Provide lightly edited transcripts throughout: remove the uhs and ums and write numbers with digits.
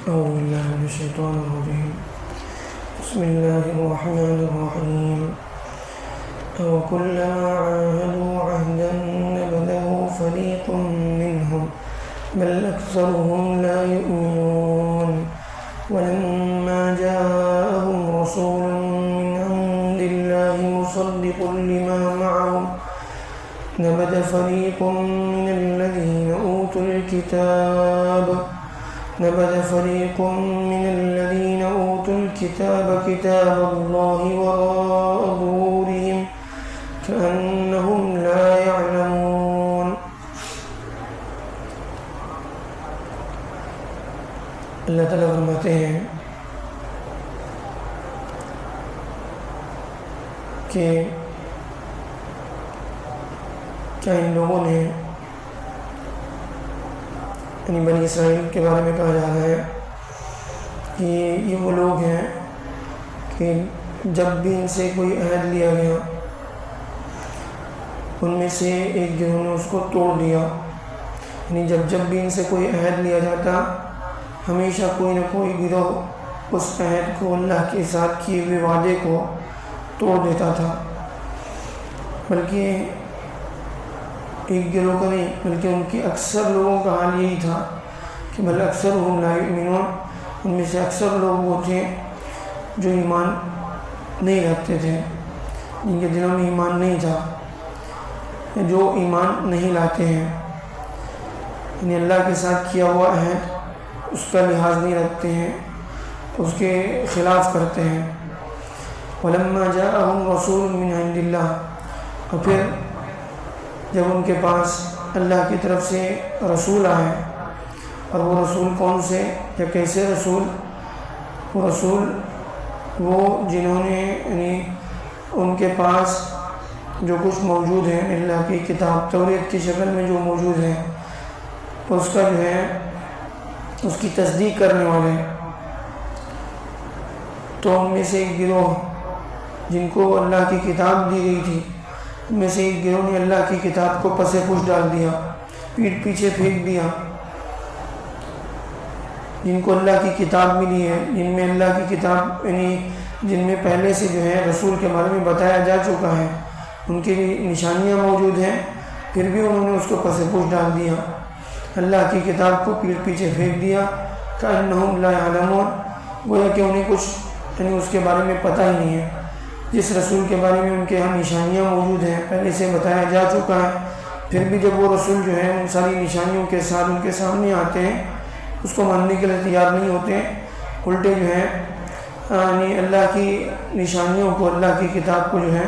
أعوذ بالله من الشيطان الرجيم. بسم الله الرحمن الرحيم. أوكلما عاهدوا عهدا نبذه فريق منهم بل أكثرهم لا يؤمنون. ولما جاءهم رسول من عند الله مصدق لما معهم نبذ فريق من الذين أوتوا الكتاب كتاب الله وراء ظهورهم كأنهم لا يعلمون. اللہ تعالیٰ فرماتے ہیں کہ کیا ان لوگوں نے یعنی بنی اسرائیل کے بارے میں کہا جا رہا ہے کہ یہ وہ لوگ ہیں کہ جب بھی ان سے کوئی عہد لیا گیا ان میں سے ایک گروہ نے اس کو توڑ دیا. یعنی جب بھی ان سے کوئی عہد لیا جاتا ہمیشہ کوئی نہ کوئی گروہ اس عہد کو اللہ کے ساتھ کیے ہوئے وعدے کو توڑ دیتا تھا. بلکہ ایک گروہ کا نہیں بلکہ ان کے اکثر لوگوں کا حال یہی تھا کہ بل اکثرهم لا یؤمنون. ان میں سے اکثر لوگ وہ تھے جو ایمان نہیں رکھتے تھے، جن کے دلوں میں ایمان نہیں تھا، جو ایمان نہیں لاتے ہیں، یعنی اللہ کے ساتھ کیا ہوا عہد اس کا لحاظ نہیں رکھتے ہیں، اس کے خلاف کرتے ہیں. وَلَمَّا جَاءَهُمْ رَسُولٌ مِّنْ عِندِ اللَّهِ. اور پھر جب ان کے پاس اللہ کی طرف سے رسول آئے، اور وہ رسول کون سے یا کیسے رسول؟ وہ رسول وہ جنہوں نے یعنی ان کے پاس جو کچھ موجود ہے اللہ کی کتاب توریت کی شکل میں جو موجود ہے اس کا جو ہے اس کی تصدیق کرنے والے. تو ان میں سے ایک گروہ جن کو اللہ کی کتاب دی گئی تھی ان میں سے ایک گروہ نے اللہ کی کتاب کو پس پش ڈال دیا، پیٹھ پیچھے پھینک دیا. جن کو اللہ کی کتاب ملی ہے، جن میں اللہ کی کتاب یعنی جن میں پہلے سے جو ہے رسول کے بارے میں بتایا جا چکا ہے، ان کی نشانیاں موجود ہیں، پھر بھی انہوں نے اس کو پس پش ڈال دیا، اللہ کی کتاب کو پیٹھ پیچھے پھینک دیا. کأنہم لا یعلمون. گویا کہ انہیں کچھ یعنی اس کے بارے میں پتہ ہی نہیں ہے. جس رسول کے بارے میں ان کے یہاں نشانیاں موجود ہیں، پہلے سے بتایا جا چکا ہے، پھر بھی جب وہ رسول جو ہے ان ساری نشانیوں کے ساتھ ان کے سامنے آتے ہیں اس کو ماننے کے لیے تیار نہیں ہوتے، الٹے جو ہے یعنی اللہ کی نشانیوں کو اللہ کی کتاب کو جو ہے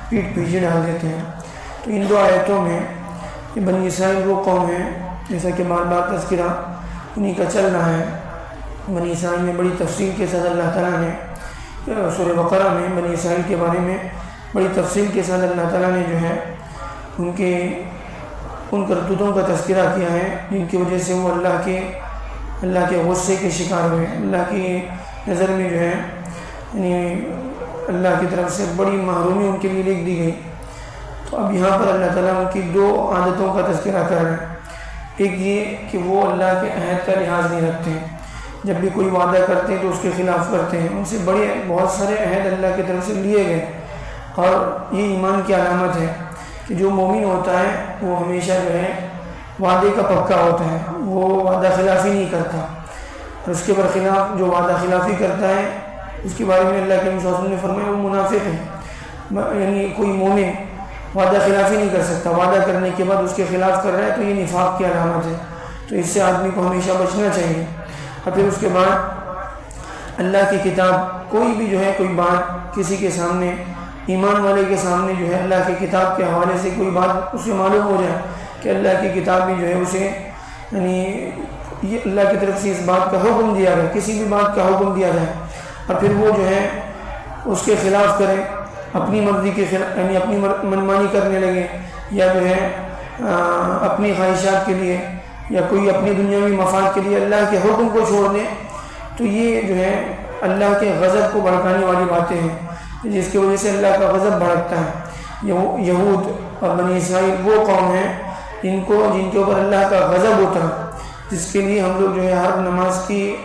پیٹھ پیچھے ڈال دیتے ہیں. تو ان دو آیتوں میں یہ بنی اسرائیل وہ قوم ہے جیسا کہ بار بار تذکرہ انہی کا چل رہا ہے. بنی اسرائیل میں بڑی تفصیل کے ساتھ اللہ تعالیٰ نے سورہ بقرہ میں بنی اسرائیل کے بارے میں بڑی تفصیل کے ساتھ اللہ تعالیٰ نے جو ہے ان کرتوتوں کا تذکرہ کیا ہے جن کی وجہ سے وہ اللہ کے غصے کے شکار ہوئے. اللہ کی نظر میں جو ہے یعنی اللہ کی طرف سے بڑی محرومی ان کے لیے لکھ دی گئی. تو اب یہاں پر اللہ تعالیٰ ان کی دو عادتوں کا تذکرہ کر رہے ہیں. ایک یہ کہ وہ اللہ کے عہد کا لحاظ نہیں رکھتے ہیں، جب بھی کوئی وعدہ کرتے ہیں تو اس کے خلاف کرتے ہیں. ان سے بہت سارے عہد اللہ کی طرف سے لیے گئے، اور یہ ایمان کی علامت ہے کہ جو مومن ہوتا ہے وہ ہمیشہ جو ہے وعدے کا پکا ہوتا ہے، وہ وعدہ خلافی نہیں کرتا. اور اس کے برخلاف جو وعدہ خلافی کرتا ہے اس کے بارے میں اللہ کے رسول صلی اللہ علیہ وسلم نے فرمایا وہ منافق ہے. یعنی کوئی مومن وعدہ خلافی نہیں کر سکتا، وعدہ کرنے کے بعد اس کے خلاف کر رہا ہے تو یہ نفاق کی علامت ہے. تو اس سے آدمی کو ہمیشہ بچنا چاہیے. اور پھر اس کے بعد اللہ کی کتاب کوئی بھی جو ہے کوئی بات کسی کے سامنے ایمان والے کے سامنے جو ہے اللہ کی کتاب کے حوالے سے کوئی بات اسے معلوم ہو جائے کہ اللہ کی کتاب میں جو ہے اسے یعنی یہ اللہ کی طرف سے اس بات کا حکم دیا گیا، کسی بھی بات کا حکم دیا جائے اور پھر وہ جو ہے اس کے خلاف کرے، اپنی مرضی کے خلاف یعنی اپنی منمانی کرنے لگے، یا جو ہے اپنی خواہشات کے لیے یا کوئی اپنی دنیاوی مفاد کے لیے اللہ کے حکم کو چھوڑ دیں، تو یہ جو ہے اللہ کے غضب کو بھڑکانے والی باتیں ہیں جس کی وجہ سے اللہ کا غضب بھڑکتا ہے. یہود اور بنی اسرائیل وہ قوم ہے جن کے اوپر اللہ کا غضب ہوتا ہے، جس کے لیے ہم لوگ جو ہے ہر نماز کی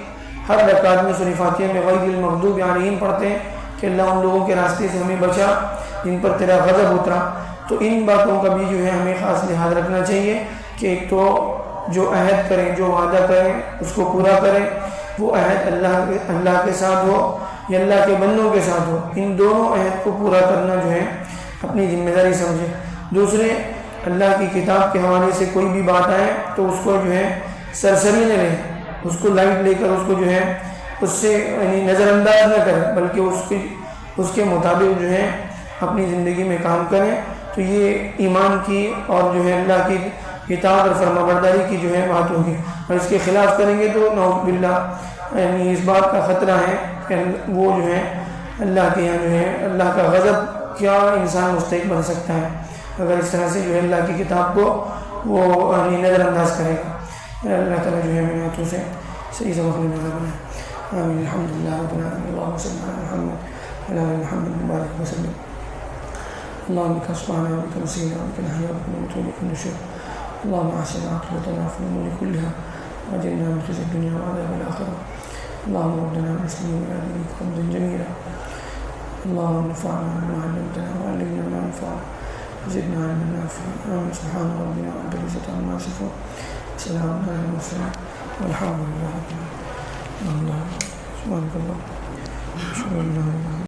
ہر رکعت میں سورہ فاتحہ میں غیر المغضوب علیہم پڑھتے ہیں کہ اللہ ان لوگوں کے راستے سے ہمیں بچا جن پر تیرا غضب اترا. تو ان باتوں کا بھی جو ہے ہمیں خاص لحاظ رکھنا چاہیے کہ ایک تو جو عہد کریں، جو وعدہ کریں اس کو پورا کریں، وہ عہد اللہ کے ساتھ ہو یا اللہ کے بندوں کے ساتھ ہو. ان دونوں عہد کو پورا کرنا جو ہے اپنی ذمہ داری سمجھے. دوسرے، اللہ کی کتاب کے حوالے سے کوئی بھی بات آئے تو اس کو جو ہے سرسری نہ لیں، اس کو لائٹ لے کر اس کو جو ہے اس سے یعنی نظر انداز نہ کریں، بلکہ اس کے مطابق جو ہے اپنی زندگی میں کام کریں. تو یہ ایمان کی اور جو ہے اللہ کی اطاعت اور فرما برداری کی جو ہے بات ہوگی. اور اس کے خلاف کریں گے تو نعوذ باللہ یعنی اس بات کا خطرہ ہے کہ وہ جو ہے اللہ کے یہاں جو ہے اللہ کا غضب کیا انسان مستحق بن سکتا ہے اگر اس طرح سے جو ہے اللہ کی کتاب کو وہ یعنی نظر انداز کرے گا. اللہ تعالیٰ جو ہے میرے ہاتھوں سے صحیح سبق لینے والا بنائے. آمین. الحمدللہ رب العالمین. اللہم صلی علی محمد وعلی آل محمد مبارک وسلم. اللهم لك سبحانه ولك نسينا ولك نحيا ولك نموت ولك النشور. اللهم احسن عاقبتنا في الامور كلها واجرنا من خزي الدنيا وعذاب الاخره. اللهم ردنا مسلمين الى دينك حمدا جميلا. اللهم انفعنا بما علمتنا وعلمنا ما ينفعنا وزدنا علما نافعا. آمين. سبحان ربنا رب العزة عما يصفون وسلام على المرسلين والحمد لله رب العالمين. سبحانك اللهم وبحمدك اشهد ان لا اله الا انت